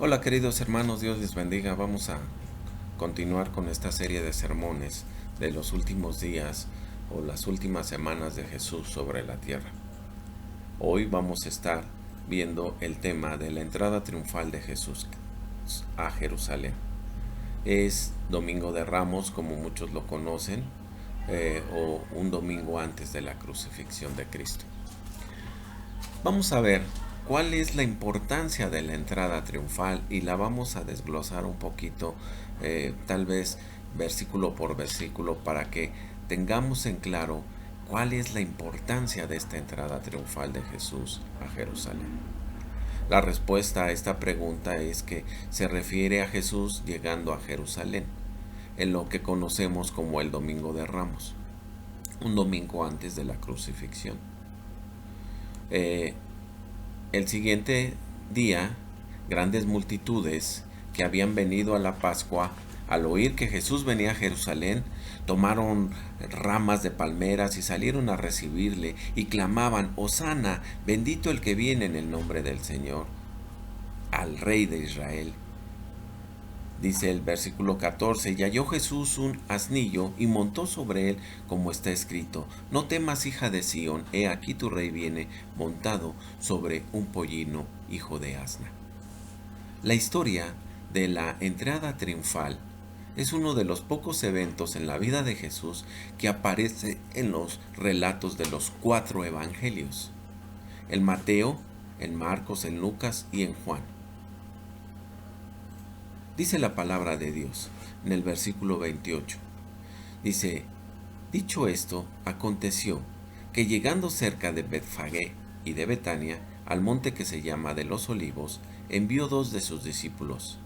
Hola queridos hermanos, Dios les bendiga. Vamos a continuar con esta serie de sermones de los últimos días o las últimas semanas de Jesús sobre la tierra. Hoy vamos a estar viendo el tema de la entrada triunfal de Jesús a Jerusalén. Es Domingo de Ramos, como muchos lo conocen, o un domingo antes de la crucifixión de Cristo. Vamos a ver cuál es la importancia de la entrada triunfal y la vamos a desglosar un poquito, tal vez versículo por versículo, para que tengamos en claro cuál es la importancia de esta entrada triunfal de Jesús a Jerusalén. La respuesta a esta pregunta es que se refiere a Jesús llegando a Jerusalén, en lo que conocemos como el Domingo de Ramos, un domingo antes de la crucifixión. El siguiente día, grandes multitudes que habían venido a la Pascua, al oír que Jesús venía a Jerusalén, tomaron ramas de palmeras y salieron a recibirle y clamaban: Hosana, bendito el que viene en el nombre del Señor, al Rey de Israel. Dice el versículo 14, y halló Jesús un asnillo y montó sobre él, como está escrito: No temas, hija de Sión, he aquí tu rey viene montado sobre un pollino, hijo de asna. La historia de la entrada triunfal es uno de los pocos eventos en la vida de Jesús que aparece en los relatos de los 4 evangelios: en Mateo, en Marcos, en Lucas y en Juan. Dice la palabra de Dios en el versículo 28. Dice: Dicho esto, aconteció que llegando cerca de Betfagé y de Betania, al monte que se llama de los Olivos, envió 2 de sus discípulos,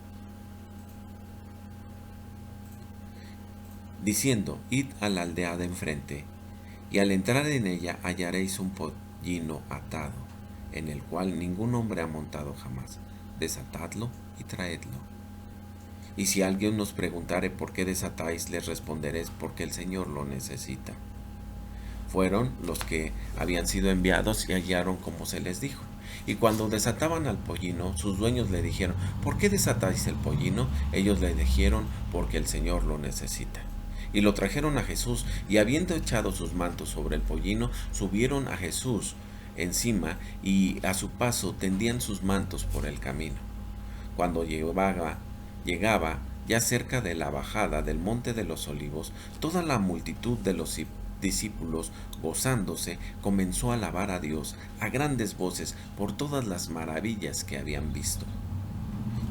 diciendo: Id a la aldea de enfrente, y al entrar en ella hallaréis un pollino atado, en el cual ningún hombre ha montado jamás. Desatadlo y traedlo. Y si alguien nos preguntare por qué desatáis, les responderéis: porque el Señor lo necesita. Fueron los que habían sido enviados y hallaron como se les dijo. Y cuando desataban al pollino, sus dueños le dijeron: ¿por qué desatáis el pollino? Ellos le dijeron: porque el Señor lo necesita. Y lo trajeron a Jesús, y habiendo echado sus mantos sobre el pollino, subieron a Jesús encima, y a su paso tendían sus mantos por el camino. Cuando llegaba ya cerca de la bajada del monte de los Olivos, toda la multitud de los discípulos, gozándose, comenzó a alabar a Dios a grandes voces por todas las maravillas que habían visto,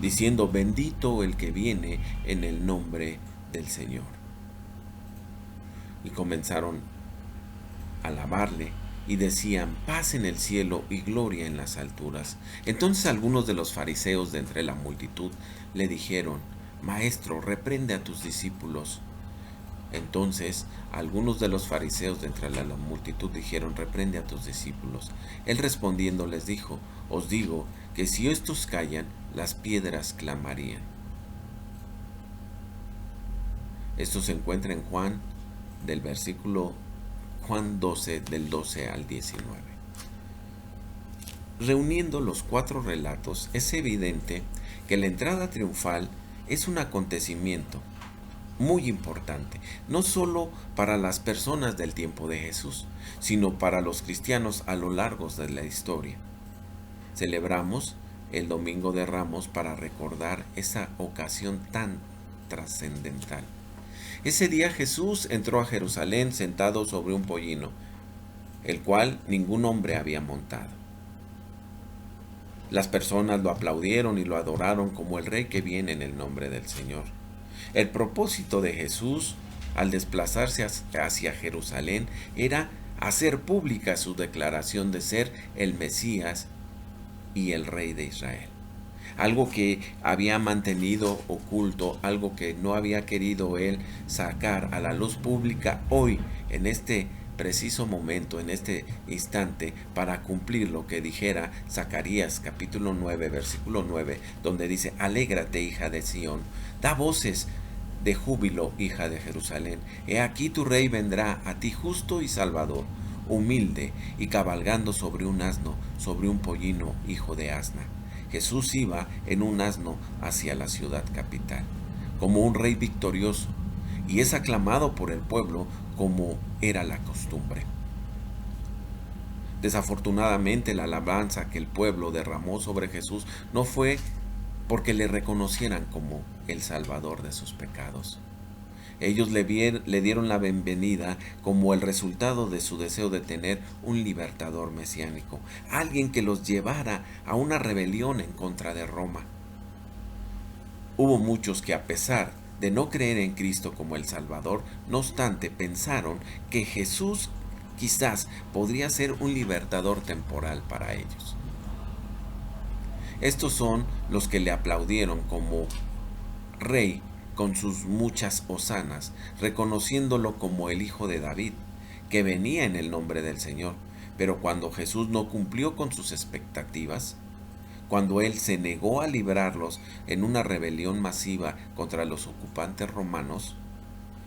diciendo: bendito el que viene en el nombre del Señor. Y comenzaron a alabarle y decían: paz en el cielo y gloria en las alturas. Entonces algunos de los fariseos de entre la multitud le dijeron: Maestro, reprende a tus discípulos. Entonces algunos de los fariseos de entre la multitud dijeron: reprende a tus discípulos. Él respondiendo les dijo: os digo que si estos callan, las piedras clamarían. Esto se encuentra en Juan, del versículo Juan 12, del 12 al 19. Reuniendo los 4 relatos, es evidente que la entrada triunfal es un acontecimiento muy importante, no solo para las personas del tiempo de Jesús, sino para los cristianos a lo largo de la historia. Celebramos el Domingo de Ramos para recordar esa ocasión tan trascendental. Ese día Jesús entró a Jerusalén sentado sobre un pollino, el cual ningún hombre había montado. Las personas lo aplaudieron y lo adoraron como el Rey que viene en el nombre del Señor. El propósito de Jesús al desplazarse hacia Jerusalén era hacer pública su declaración de ser el Mesías y el Rey de Israel. Algo que había mantenido oculto, algo que no había querido él sacar a la luz pública, hoy, en este preciso momento, en este instante, para cumplir lo que dijera Zacarías capítulo 9, versículo 9, donde dice: alégrate, hija de Sión, da voces de júbilo, hija de Jerusalén. He aquí tu rey vendrá a ti justo y salvador, humilde y cabalgando sobre un asno, sobre un pollino, hijo de asna. Jesús iba en un asno hacia la ciudad capital, como un rey victorioso, y es aclamado por el pueblo como era la costumbre. Desafortunadamente, la alabanza que el pueblo derramó sobre Jesús no fue porque le reconocieran como el salvador de sus pecados. Ellos le dieron la bienvenida como el resultado de su deseo de tener un libertador mesiánico, alguien que los llevara a una rebelión en contra de Roma. Hubo muchos que, a pesar de no creer en Cristo como el Salvador, no obstante pensaron que Jesús quizás podría ser un libertador temporal para ellos. Estos son los que le aplaudieron como rey con sus muchas hosanas, reconociéndolo como el Hijo de David, que venía en el nombre del Señor. Pero cuando Jesús no cumplió con sus expectativas, cuando Él se negó a librarlos en una rebelión masiva contra los ocupantes romanos,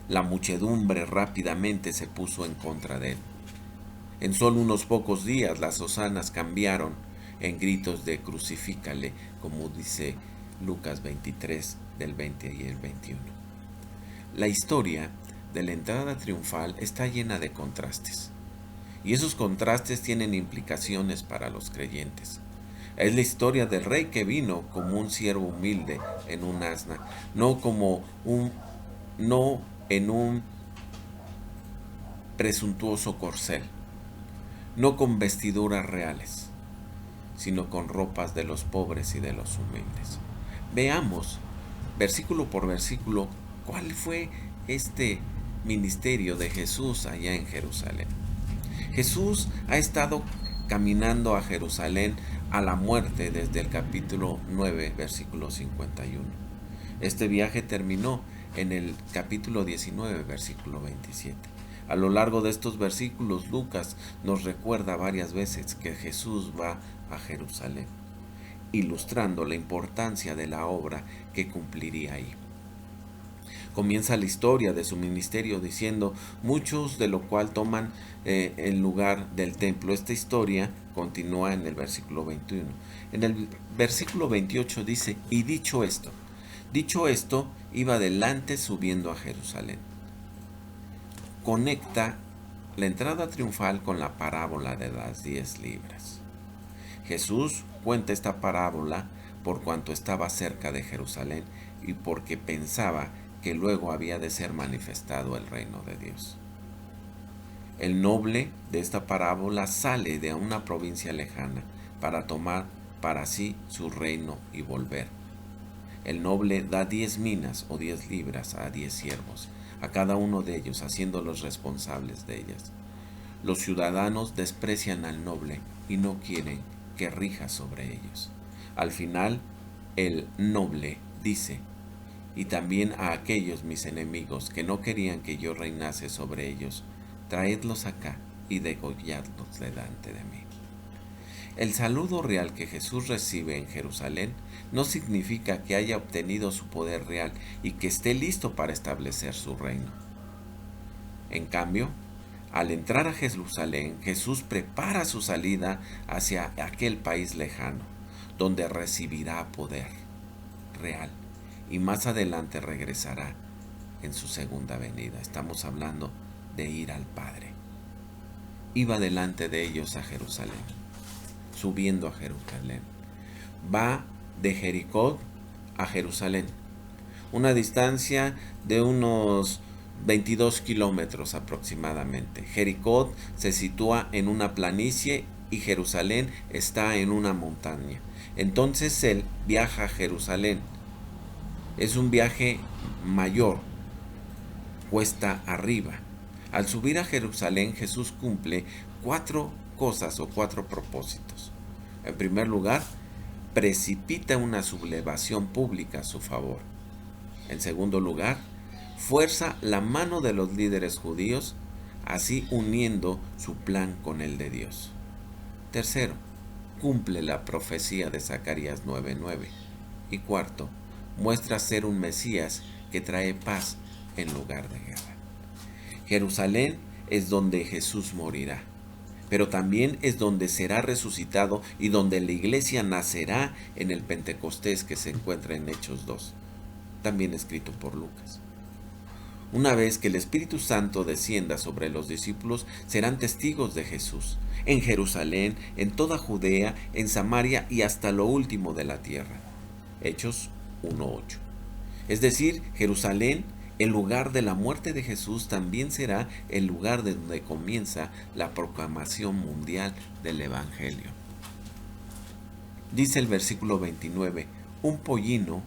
la muchedumbre rápidamente se puso en contra de Él. En solo unos pocos días las hosanas cambiaron en gritos de crucifícale, como dice Lucas 23, del 20 y el 21. La historia de la entrada triunfal está llena de contrastes, y esos contrastes tienen implicaciones para los creyentes. Es la historia del rey que vino como un siervo humilde en un asna, no en un presuntuoso corcel, no con vestiduras reales, sino con ropas de los pobres y de los humildes. Veamos, versículo por versículo, cuál fue este ministerio de Jesús allá en Jerusalén. Jesús ha estado caminando a Jerusalén a la muerte desde el capítulo 9, versículo 51. Este viaje terminó en el capítulo 19, versículo 27. A lo largo de estos versículos, Lucas nos recuerda varias veces que Jesús va a Jerusalén, ilustrando la importancia de la obra que cumpliría ahí. Comienza la historia de su ministerio diciendo, muchos de lo cual toman el lugar del templo. Esta historia continúa en el versículo 21. En el versículo 28 dice, y dicho esto, iba adelante subiendo a Jerusalén. Conecta la entrada triunfal con la parábola de las 10 libras. Jesús cuenta esta parábola por cuanto estaba cerca de Jerusalén y porque pensaba que luego había de ser manifestado el reino de Dios. El noble de esta parábola sale de una provincia lejana para tomar para sí su reino y volver. El noble da 10 minas o 10 libras a 10 siervos, a cada uno de ellos, haciéndolos responsables de ellas. Los ciudadanos desprecian al noble y no quieren que rija sobre ellos. Al final, el noble dice, y también a aquellos mis enemigos que no querían que yo reinase sobre ellos, traedlos acá y degolladlos delante de mí. El saludo real que Jesús recibe en Jerusalén no significa que haya obtenido su poder real y que esté listo para establecer su reino. En cambio, al entrar a Jerusalén, Jesús prepara su salida hacia aquel país lejano, donde recibirá poder real y más adelante regresará en su segunda venida. Estamos hablando de ir al Padre. Iba delante de ellos a Jerusalén, subiendo a Jerusalén. Va de Jericó a Jerusalén, una distancia de unos 22 kilómetros aproximadamente. Jericó se sitúa en una planicie y Jerusalén está en una montaña. Entonces él viaja a Jerusalén. Es un viaje mayor, cuesta arriba. Al subir a Jerusalén, Jesús cumple 4 cosas o 4 propósitos. En primer lugar, precipita una sublevación pública a su favor. En segundo lugar, fuerza la mano de los líderes judíos, así uniendo su plan con el de Dios. Tercero, cumple la profecía de Zacarías 9:9. Y cuarto, muestra ser un Mesías que trae paz en lugar de guerra. Jerusalén es donde Jesús morirá. pero también es donde será resucitado y donde la iglesia nacerá en el Pentecostés que se encuentra en Hechos 2, también escrito por Lucas. Una vez que el Espíritu Santo descienda sobre los discípulos, serán testigos de Jesús, en Jerusalén, en toda Judea, en Samaria y hasta lo último de la tierra. Hechos 1:8. Es decir, Jerusalén, el lugar de la muerte de Jesús, también será el lugar de donde comienza la proclamación mundial del Evangelio. Dice el versículo 29, un pollino,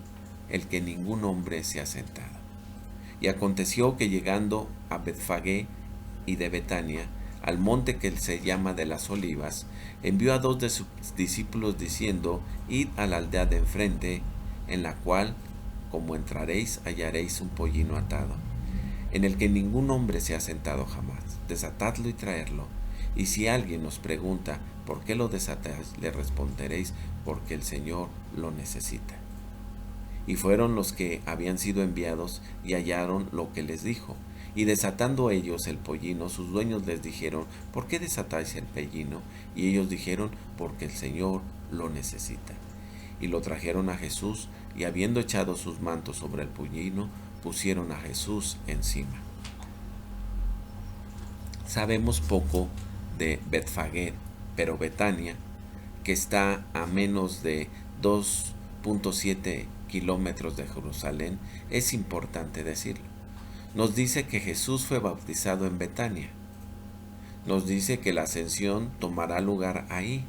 el que ningún hombre se ha sentado. Y aconteció que llegando a Betfagé y de Betania, al monte que se llama de las Olivas, envió a 2 de sus discípulos diciendo, id a la aldea de enfrente, en la cual, como entraréis, hallaréis un pollino atado, en el que ningún hombre se ha sentado jamás. Desatadlo y traerlo. Y si alguien os pregunta, ¿por qué lo desatáis?, le responderéis, porque el Señor lo necesita. Y fueron los que habían sido enviados y hallaron lo que les dijo. Y desatando ellos el pollino, sus dueños les dijeron, ¿por qué desatáis el pollino? Y ellos dijeron, porque el Señor lo necesita. Y lo trajeron a Jesús, y habiendo echado sus mantos sobre el pollino, pusieron a Jesús encima. Sabemos poco de Betfagé, pero Betania, que está a menos de 2.7 kilómetros de Jerusalén, es importante decirlo. Nos dice que Jesús fue bautizado en Betania. Nos dice que la ascensión tomará lugar ahí.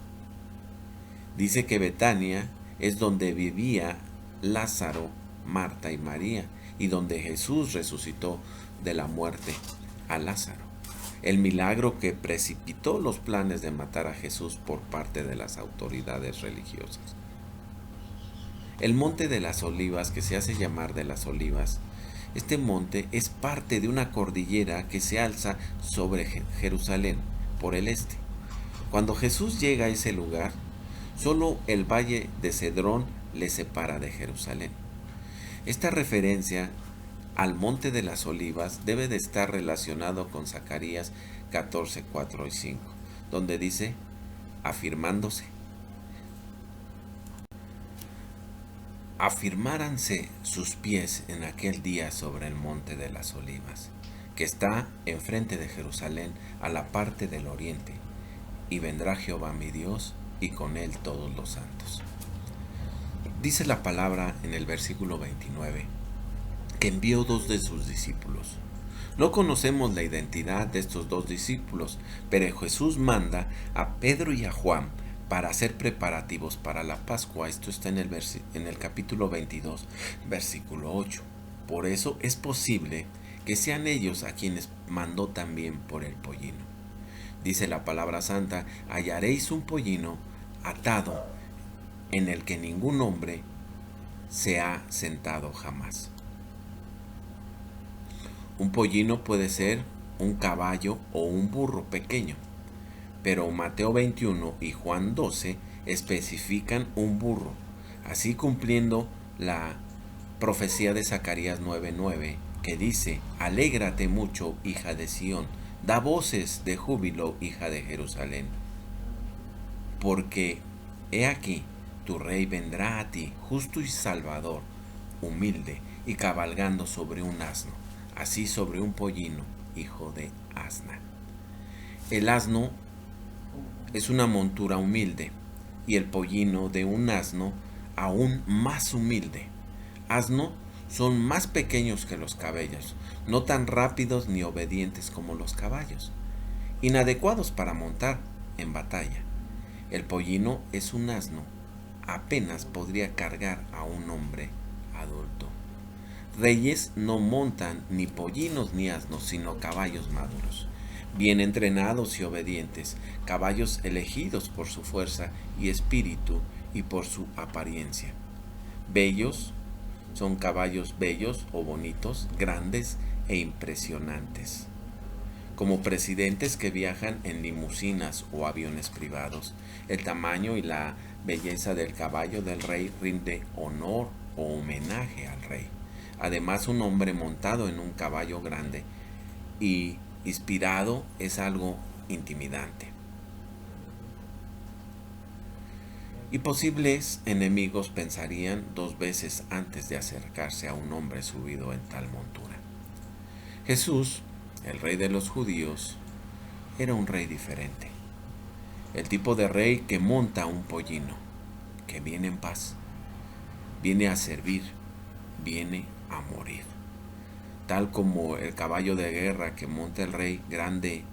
Dice que Betania es donde vivía Lázaro, Marta y María, y donde Jesús resucitó de la muerte a Lázaro. El milagro que precipitó los planes de matar a Jesús por parte de las autoridades religiosas. El monte de las Olivas, que se hace llamar de las Olivas, este monte es parte de una cordillera que se alza sobre Jerusalén por el este. Cuando Jesús llega a ese lugar, solo el valle de Cedrón le separa de Jerusalén. Esta referencia al monte de las Olivas debe de estar relacionado con Zacarías 14, 4 y 5, donde dice, afirmándose, afirmáranse sus pies en aquel día sobre el monte de las Olivas, que está enfrente de Jerusalén a la parte del oriente, y vendrá Jehová mi Dios, y con él todos los santos. Dice la palabra en el versículo 29, que envió 2 de sus discípulos. No conocemos la identidad de estos 2 discípulos, pero Jesús manda a Pedro y a Juan para hacer preparativos para la Pascua. Esto está en el capítulo 22, versículo 8. Por eso es posible que sean ellos a quienes mandó también por el pollino. Dice la palabra santa, hallaréis un pollino atado en el que ningún hombre se ha sentado jamás. Un pollino puede ser un caballo o un burro pequeño, pero Mateo 21 y Juan 12 especifican un burro, así cumpliendo la profecía de Zacarías 9:9, que dice, alégrate mucho, hija de Sión, da voces de júbilo, hija de Jerusalén, porque he aquí, tu rey vendrá a ti, justo y salvador, humilde y cabalgando sobre un asno, así sobre un pollino, hijo de asna. El asno es una montura humilde y el pollino de un asno aún más humilde. Asno son más pequeños que los caballos, no tan rápidos ni obedientes como los caballos, inadecuados para montar en batalla. El pollino es un asno, apenas podría cargar a un hombre adulto. Reyes no montan ni pollinos ni asnos, sino caballos maduros, bien entrenados y obedientes, caballos elegidos por su fuerza y espíritu y por su apariencia. Bellos son caballos bellos o bonitos, grandes e impresionantes, como presidentes que viajan en limusinas o aviones privados. El tamaño y la belleza del caballo del rey rinde honor o homenaje al rey. Además, un hombre montado en un caballo grande y inspirado es algo intimidante. y posibles enemigos pensarían 2 veces antes de acercarse a un hombre subido en tal montura. Jesús, el rey de los judíos, era un rey diferente. El tipo de rey que monta un pollino, que viene en paz, viene a servir, viene a morir. Tal como el caballo de guerra que monta el rey grande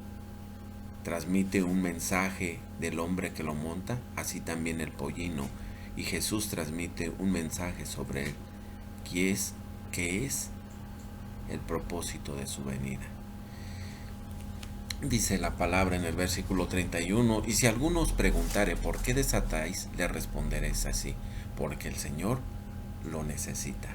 transmite un mensaje del hombre que lo monta, así también el pollino y Jesús transmite un mensaje sobre él, que es el propósito de su venida. Dice la palabra en el versículo 31, y si alguno os preguntare por qué desatáis, le responderéis así, porque el Señor lo necesita.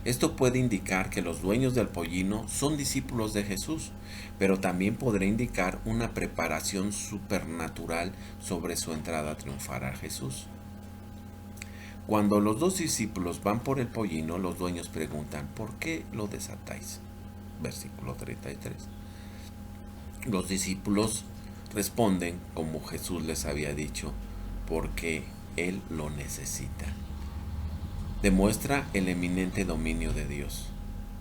Esto puede indicar que los dueños del pollino son discípulos de Jesús, pero también podría indicar una preparación supernatural sobre su entrada triunfal a Jesús. Cuando los 2 discípulos van por el pollino, los dueños preguntan, ¿por qué lo desatáis? Versículo 33. Los discípulos responden, como Jesús les había dicho, porque Él lo necesita. Demuestra el eminente dominio de Dios,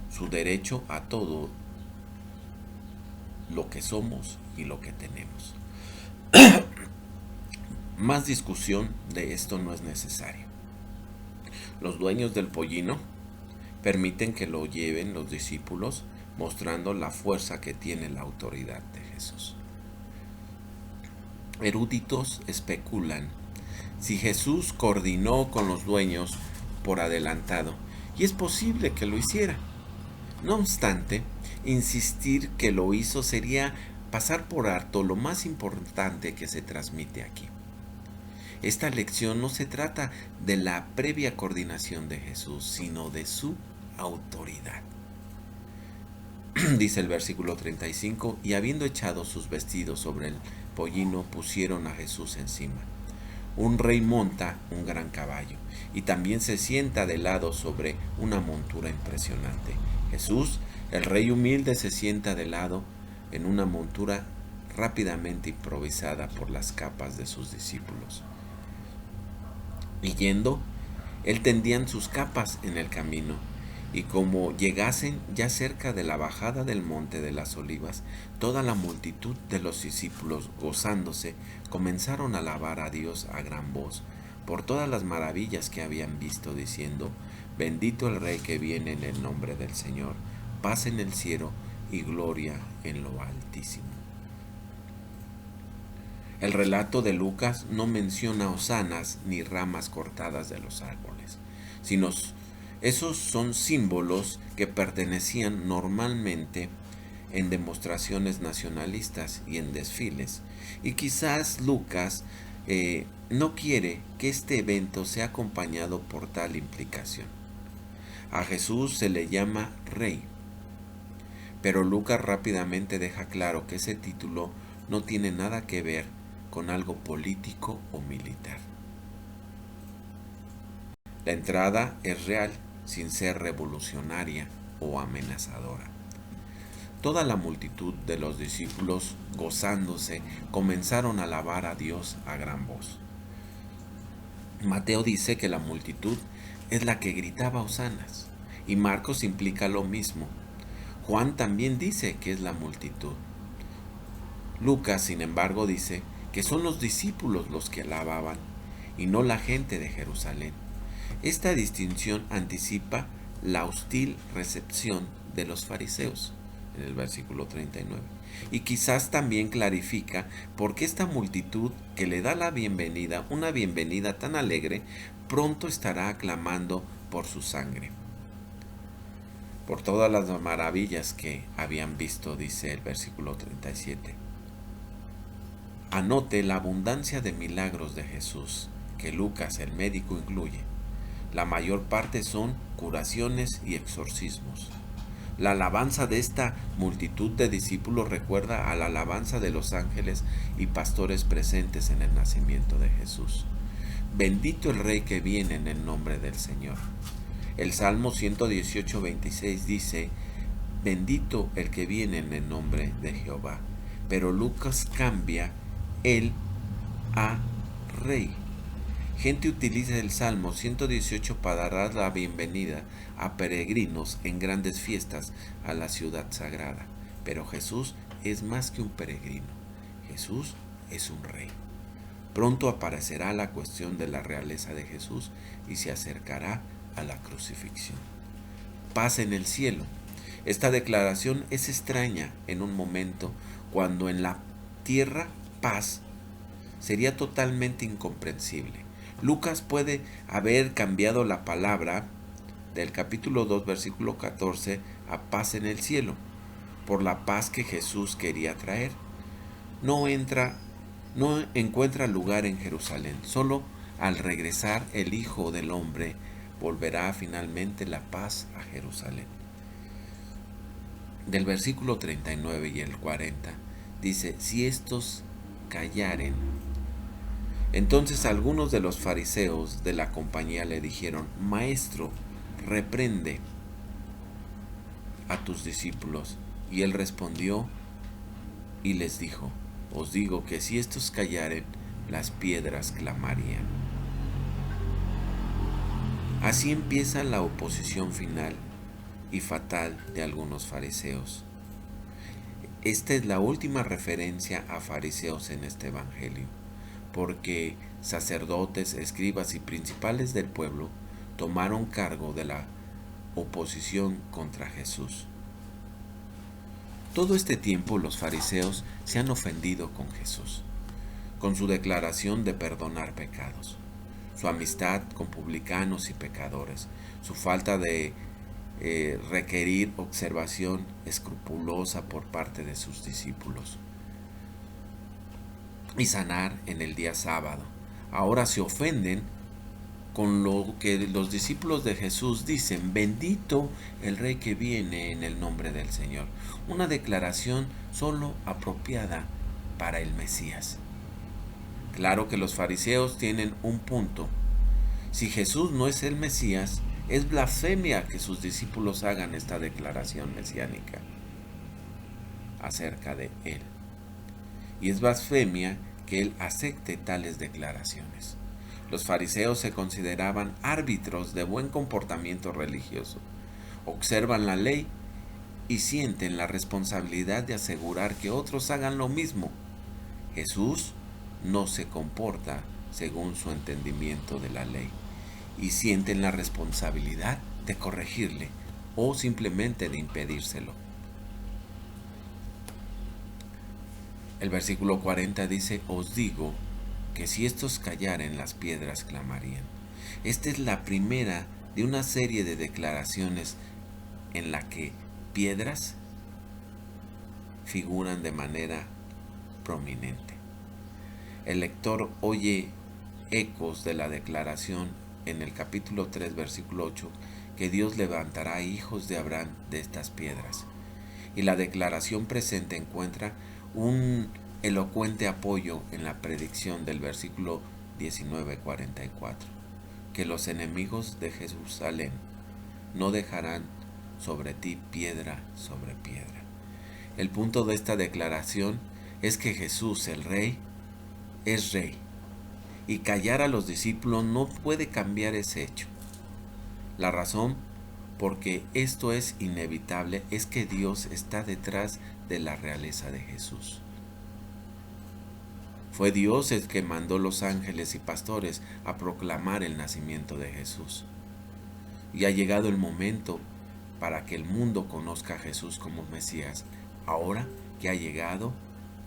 su derecho a todo lo que somos y lo que tenemos. Más discusión de esto no es necesario. Los dueños del pollino permiten que lo lleven los discípulos, mostrando la fuerza que tiene la autoridad de Jesús. Eruditos especulan si Jesús coordinó con los dueños por adelantado, y es posible que lo hiciera. No obstante, insistir que lo hizo sería pasar por alto lo más importante que se transmite aquí. Esta lección no se trata de la previa coordinación de Jesús, sino de su autoridad. Dice el versículo 35, y habiendo echado sus vestidos sobre el pollino, pusieron a Jesús encima. Un rey monta un gran caballo y también se sienta de lado sobre una montura impresionante. Jesús, el rey humilde, se sienta de lado en una montura rápidamente improvisada por las capas de sus discípulos. Y yendo, él tendían sus capas en el camino, y como llegasen ya cerca de la bajada del monte de las olivas, toda la multitud de los discípulos, gozándose, comenzaron a alabar a Dios a gran voz, por todas las maravillas que habían visto, diciendo, bendito el Rey que viene en el nombre del Señor, paz en el cielo y gloria en lo altísimo. El relato de Lucas no menciona hosanas ni ramas cortadas de los árboles, sino esos son símbolos que pertenecían normalmente en demostraciones nacionalistas y en desfiles. Y quizás Lucas no quiere que este evento sea acompañado por tal implicación. A Jesús se le llama Rey, pero Lucas rápidamente deja claro que ese título no tiene nada que ver con algo político o militar. La entrada es real, sin ser revolucionaria o amenazadora. Toda la multitud de los discípulos, gozándose, comenzaron a alabar a Dios a gran voz. Mateo dice que la multitud es la que gritaba hosanas, y Marcos implica lo mismo. Juan también dice que es la multitud. Lucas, sin embargo, dice que son los discípulos los que alababan, y no la gente de Jerusalén. Esta distinción anticipa la hostil recepción de los fariseos, en el versículo 39. Y quizás también clarifica por qué esta multitud que le da la bienvenida, una bienvenida tan alegre, pronto estará aclamando por su sangre. Por todas las maravillas que habían visto, dice el versículo 37. Anote la abundancia de milagros de Jesús, que Lucas, el médico, incluye. La mayor parte son curaciones y exorcismos. La alabanza de esta multitud de discípulos recuerda a la alabanza de los ángeles y pastores presentes en el nacimiento de Jesús. Bendito el Rey que viene en el nombre del Señor. El Salmo 118, 26 dice, bendito el que viene en el nombre de Jehová. Pero Lucas cambia el a Rey. Gente utiliza el Salmo 118 para dar la bienvenida a peregrinos en grandes fiestas a la ciudad sagrada. Pero Jesús es más que un peregrino. Jesús es un rey. Pronto aparecerá la cuestión de la realeza de Jesús y se acercará a la crucifixión. Paz en el cielo. Esta declaración es extraña en un momento cuando en la tierra paz sería totalmente incomprensible. Lucas puede haber cambiado la palabra del capítulo 2, versículo 14 a paz en el cielo, por la paz que Jesús quería traer. No encuentra lugar en Jerusalén. Solo al regresar el Hijo del Hombre volverá finalmente la paz a Jerusalén. Del versículo 39 y el 40 dice: si estos callaren. Entonces algunos de los fariseos de la compañía le dijeron: Maestro, reprende a tus discípulos. Y él respondió y les dijo: os digo que si estos callaren, las piedras clamarían. Así empieza la oposición final y fatal de algunos fariseos. Esta es la última referencia a fariseos en este evangelio, porque sacerdotes, escribas y principales del pueblo tomaron cargo de la oposición contra Jesús. Todo este tiempo los fariseos se han ofendido con Jesús, con su declaración de perdonar pecados, su amistad con publicanos y pecadores, su falta de requerir observación escrupulosa por parte de sus discípulos y sanar en el día sábado. Ahora se ofenden con lo que los discípulos de Jesús dicen: bendito el Rey que viene en el nombre del Señor. Una declaración solo apropiada para el Mesías. Claro que los fariseos tienen un punto. Si Jesús no es el Mesías, es blasfemia que sus discípulos hagan esta declaración mesiánica acerca de Él. Y es blasfemia que Él acepte tales declaraciones. Los fariseos se consideraban árbitros de buen comportamiento religioso. Observan la ley y sienten la responsabilidad de asegurar que otros hagan lo mismo. Jesús no se comporta según su entendimiento de la ley y sienten la responsabilidad de corregirle o simplemente de impedírselo. El versículo 40 dice: os digo que si estos callaren, las piedras clamarían. Esta es la primera de una serie de declaraciones en la que piedras figuran de manera prominente. El lector oye ecos de la declaración en el capítulo 3, versículo 8, que Dios levantará hijos de Abraham de estas piedras. Y la declaración presente encuentra un elocuente apoyo en la predicción del versículo 19:44, que los enemigos de Jerusalén no dejarán sobre ti piedra sobre piedra. El punto de esta declaración es que Jesús, el Rey, es Rey, y callar a los discípulos no puede cambiar ese hecho. La razón porque esto es inevitable es que Dios está detrás de la realeza de Jesús. Fue Dios el que mandó los ángeles y pastores a proclamar el nacimiento de Jesús. Y ha llegado el momento para que el mundo conozca a Jesús como Mesías. Ahora que ha llegado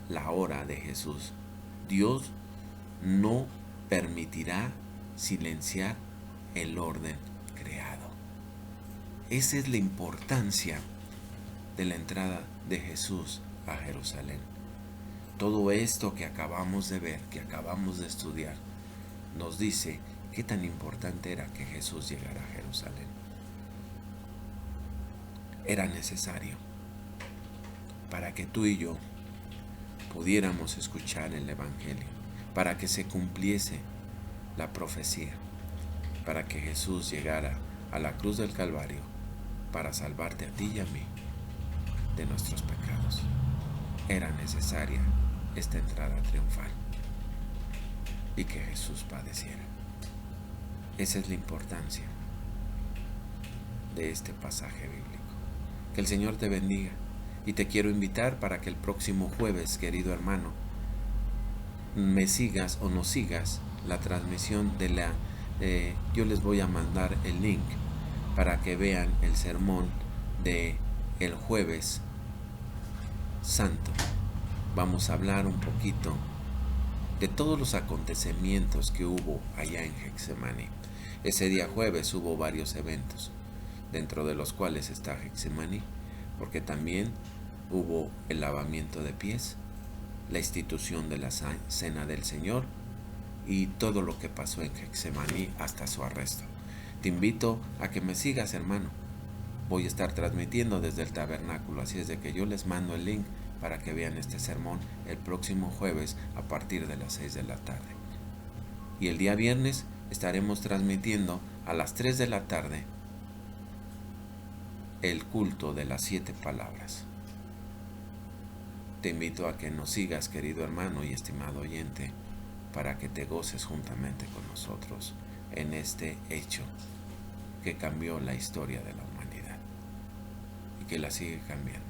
la hora de Jesús, Dios no permitirá silenciar el orden creado. Esa es la importancia de la entrada de Jesús a Jerusalén. Todo esto que acabamos de ver, que acabamos de estudiar, nos dice qué tan importante era que Jesús llegara a Jerusalén. Era necesario para que tú y yo pudiéramos escuchar el Evangelio, para que se cumpliese la profecía, para que Jesús llegara a la cruz del Calvario para salvarte a ti y a mí de nuestros pecados. Era necesaria esta entrada triunfal y que Jesús padeciera. Esa es la importancia de este pasaje bíblico. Que el Señor te bendiga. Y te quiero invitar para que el próximo jueves, querido hermano, me sigas o nos sigas la transmisión de yo les voy a mandar el link para que vean el sermón de el jueves santo. Vamos a hablar un poquito de todos los acontecimientos que hubo allá en Getsemaní. Ese día jueves hubo varios eventos, dentro de los cuales está Getsemaní, porque también hubo el lavamiento de pies, la institución de la cena del Señor y todo lo que pasó en Getsemaní hasta su arresto. Te invito a que me sigas, hermano. Voy a estar transmitiendo desde el tabernáculo, así es de que yo les mando el link para que vean este sermón el próximo jueves a partir de las 6 de la tarde. Y el día viernes estaremos transmitiendo a las 3 de la tarde el culto de las 7 palabras. Te invito a que nos sigas, querido hermano y estimado oyente, para que te goces juntamente con nosotros en este hecho que cambió la historia de la humanidad y que la sigue cambiando.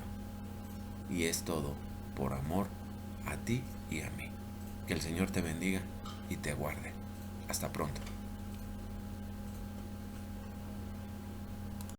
Y es todo por amor a ti y a mí. Que el Señor te bendiga y te guarde. Hasta pronto.